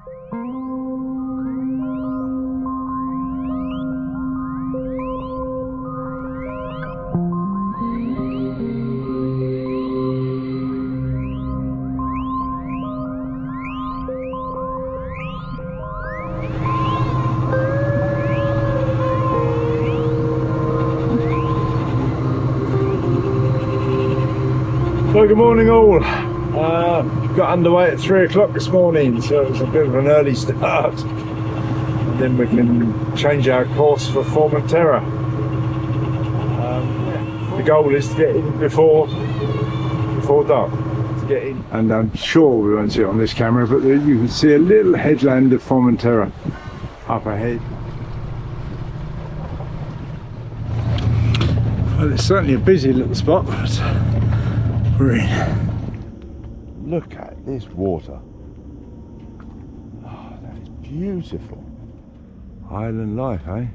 So good morning all. Got underway at 3 o'clock this morning, so it's a bit of an early start. And then we can change our course for Formentera. The goal is to get in before dark. To get in. And I'm sure we won't see it on this camera, but you can see a little headland of Formentera up ahead. Well, it's certainly a busy little spot, but we're in. Look at this water. Oh, that is beautiful. Island life, eh?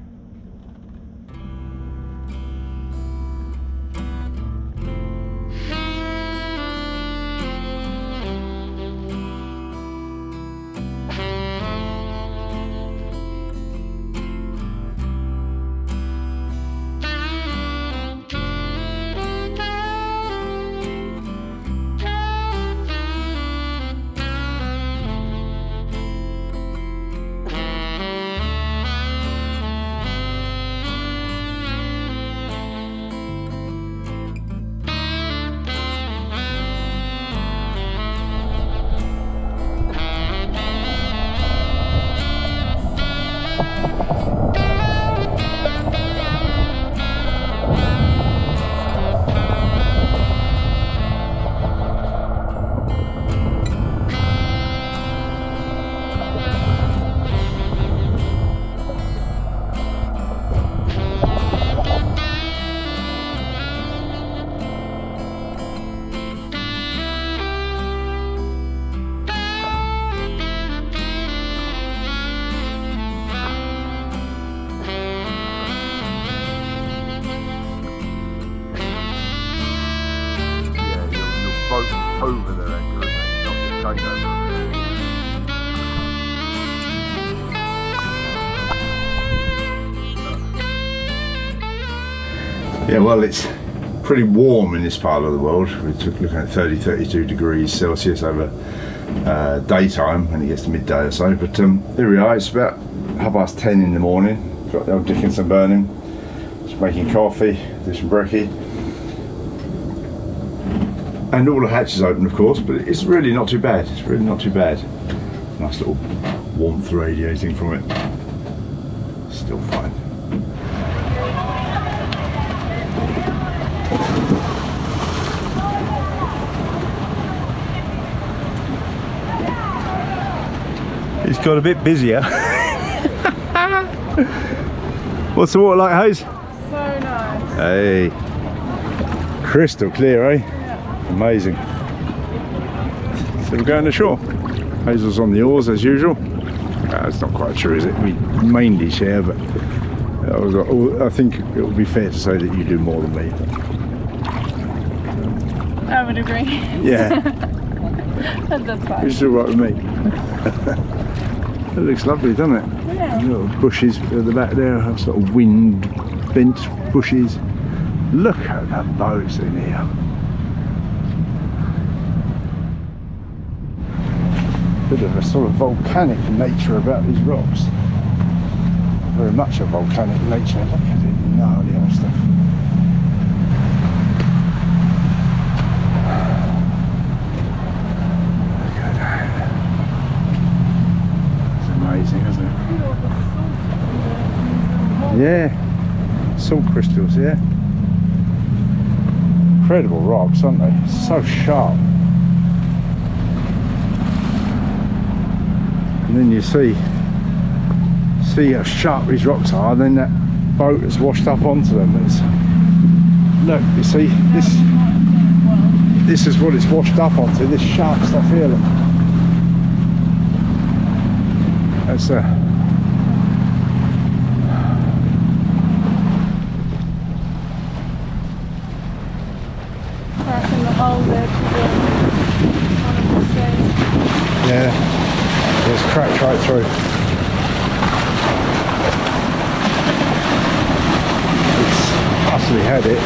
Over the anchor, not just over. Yeah, well, it's pretty warm in this part of the world. We're looking at 32 degrees Celsius over daytime when it gets to midday or so. But here we are, it's about 10:30 in the morning. Got the old Dickinson burning, just making coffee, do some brekkie. And all the hatches open, of course, but it's really not too bad. It's really not too bad. Nice little warmth radiating from it. Still fine. It's got a bit busier. What's the water like, Haze? So nice. Hey, crystal clear, eh? Amazing. So we're going ashore. Hazel's on the oars as usual. It's not quite true, is it? We mainly share, but I think it would be fair to say that you do more than me. I would agree. Yeah. That's fine. You're still right with me. It looks lovely, doesn't it? Yeah. Little bushes at the back there, sort of wind bent bushes. Look at the boats in here. Bit of a sort of volcanic nature about these rocks. Very much a volcanic nature. Look at it, gnarly old stuff. Look at that. It's amazing, isn't it? Yeah, salt crystals, yeah. Incredible rocks, aren't they? So sharp. And then you see how sharp these rocks are, and then that boat has washed up onto them. Look, you see, this is what it's washed up onto, this sharp stuff here. Look. That's cracking the hole there to the one of the stairs. yeah, there's cracked right through. It's utterly had it.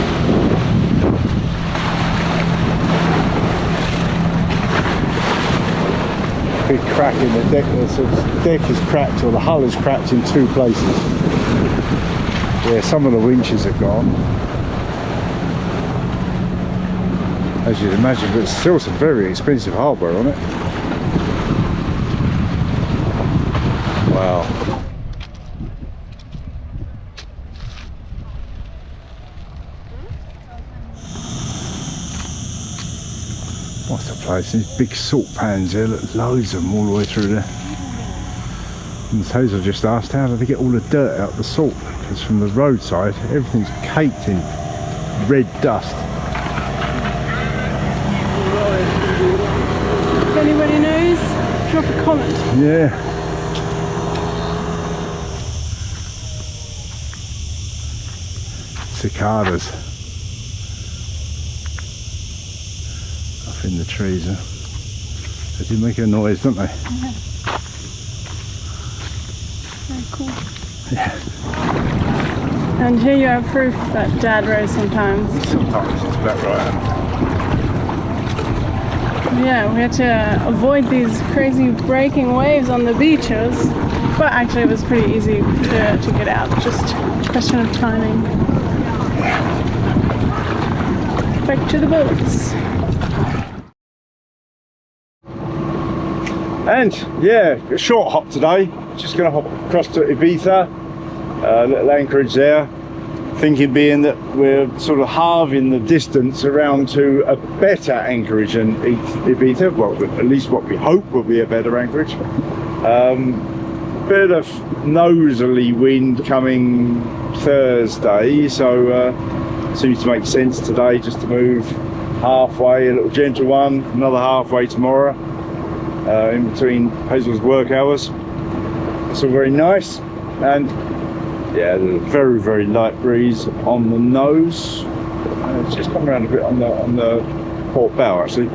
Big crack in the deck. The deck is cracked, or the hull is cracked in 2 places. Yeah, some of the winches are gone, as you'd imagine, but it's still some very expensive hardware on it. Wow. What's the place? These big salt pans here, look, loads of them all the way through there. And Hazel just asked, how do they get all the dirt out of the salt? Because from the roadside, everything's caked in red dust. If anybody knows, drop a comment. Yeah. Cicadas. Up in the trees. They do make a noise, don't they? Very cool. Yeah. And here you have proof that Dad rows sometimes. Sometimes it's about right. Yeah, we had to avoid these crazy breaking waves on the beaches, but actually it was pretty easy to get out, just a question of timing. Back to the boats. And yeah, a short hop today. Just going to hop across to Ibiza, little anchorage there. Thinking being that we're sort of halving the distance around to a better anchorage in Ibiza. Well, at least what we hope will be a better anchorage. Bit of nosily wind coming Thursday, so seems to make sense today just to move halfway, a little gentle one, another halfway tomorrow, in between Hazel's work hours. It's all very nice, and yeah, there's a very, very light breeze on the nose. It's just come around a bit on the port bow actually.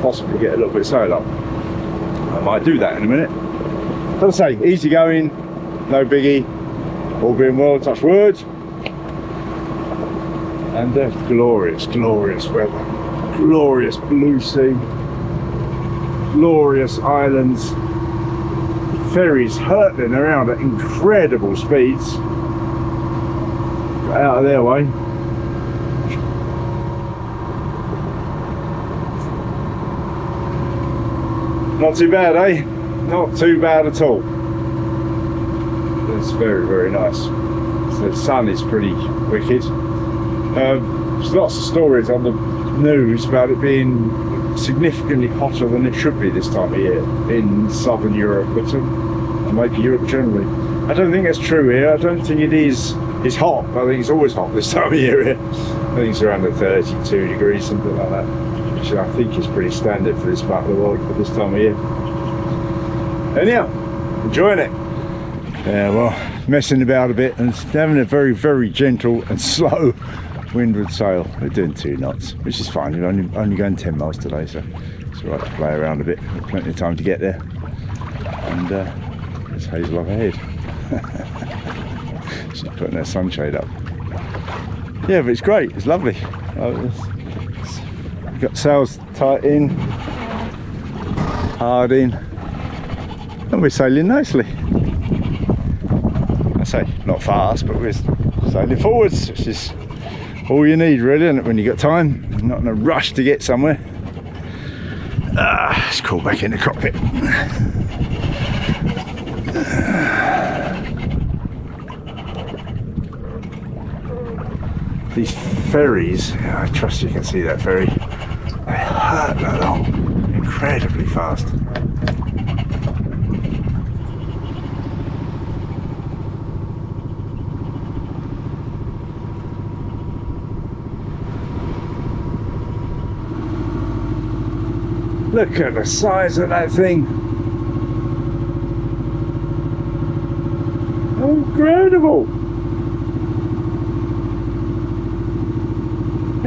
Possibly get a little bit sail up. I might do that in a minute. As I say, easy going, no biggie, all being well, touch wood. And glorious, glorious weather, glorious blue sea, glorious islands. Ferries hurtling around at incredible speeds. Got out of their way. Not too bad, eh? Not too bad at all. It's very, very nice. The sun is pretty wicked. There's lots of stories on the news about it being significantly hotter than it should be this time of year in southern Europe, but maybe Europe generally. I don't think that's true here. I don't think it is. It's hot. I think it's always hot this time of year here. I think it's around the 32 degrees, something like that, which I think is pretty standard for this part of the world for this time of year. Anyhow, enjoying it. Yeah, well, messing about a bit and having a very, very gentle and slow windward sail. We're doing 2 knots, which is fine. We're only going 10 miles today, so it's all right to play around a bit. We've plenty of time to get there. And there's Hazel up ahead. She's putting her sunshade up. Yeah, but it's great. It's lovely. We've got sails tight in, hard in, and we're sailing nicely. I say not fast, but we're sailing forwards, which is all you need really, isn't it, when you got time? You're not in a rush to get somewhere. Let's crawl back in the cockpit. These ferries, I trust you can see that ferry, they hurtle along incredibly fast. Look at the size of that thing. Incredible.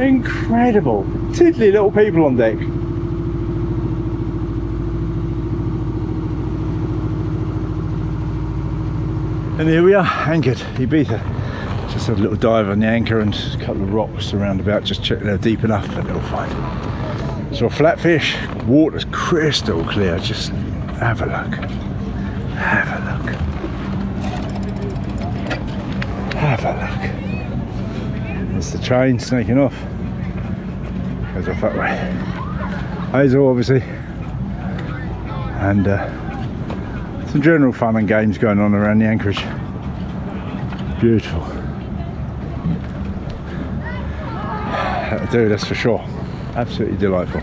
Incredible. Tiddly little people on deck. And here we are, anchored, Ibiza. Just had a little dive on the anchor and a couple of rocks around about, just checking they're deep enough, but they'll find. So flatfish, water's crystal clear, just have a look. Have a look. Have a look. There's the train snaking off. Goes off that way. Hazel, obviously. And some general fun and games going on around the anchorage. Beautiful. That'll do, that's for sure. Absolutely delightful.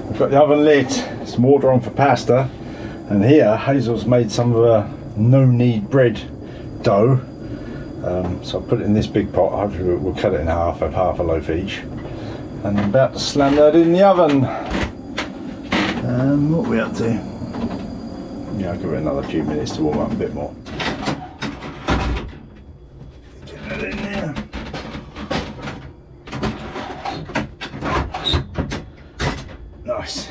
We've got the oven lit, some water on for pasta, and here Hazel's made some of her no-knead bread dough. So I'll put it in this big pot. Hopefully we'll cut it in half, have half a loaf each. And I'm about to slam that in the oven. What are we up to? Yeah, I'll give it another few minutes to warm up a bit more. Get that in there. Nice.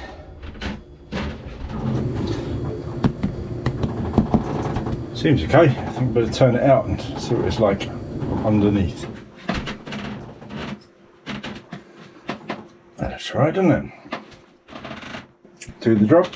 Seems okay. I think I better turn it out and see what it's like underneath. That's right, doesn't it? Do the drop.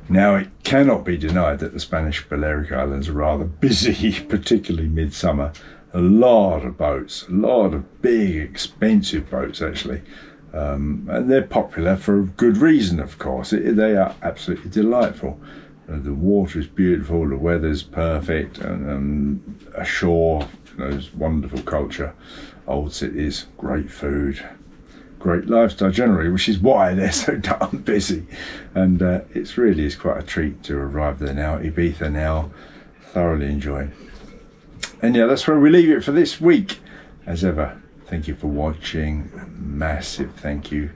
Now, it cannot be denied that the Spanish Balearic Islands are rather busy, particularly midsummer. A lot of boats, a lot of big, expensive boats actually. And they're popular for good reason, of course. They are absolutely delightful. The water is beautiful, the weather's perfect, and ashore, there's wonderful culture, old cities, great food, great lifestyle generally, which is why they're so darn busy. And it's really is quite a treat to arrive there now, Ibiza now, thoroughly enjoying. And yeah, that's where we leave it for this week. As ever, thank you for watching. A massive thank you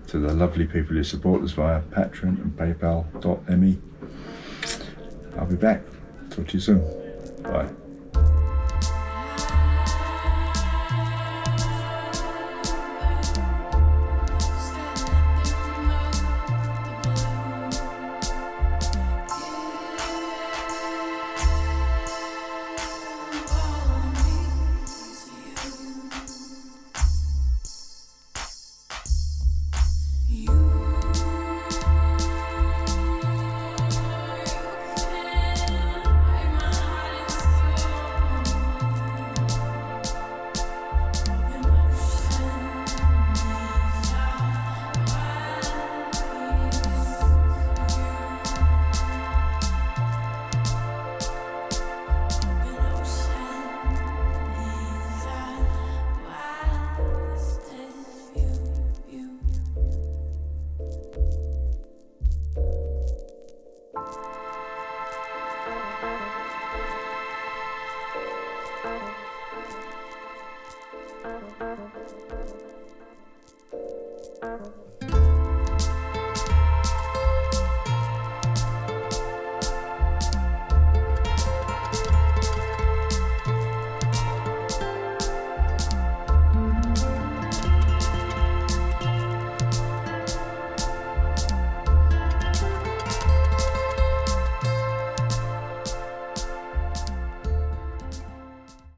to the lovely people who support us via Patreon and PayPal.me. I'll be back. Talk to you soon. Bye.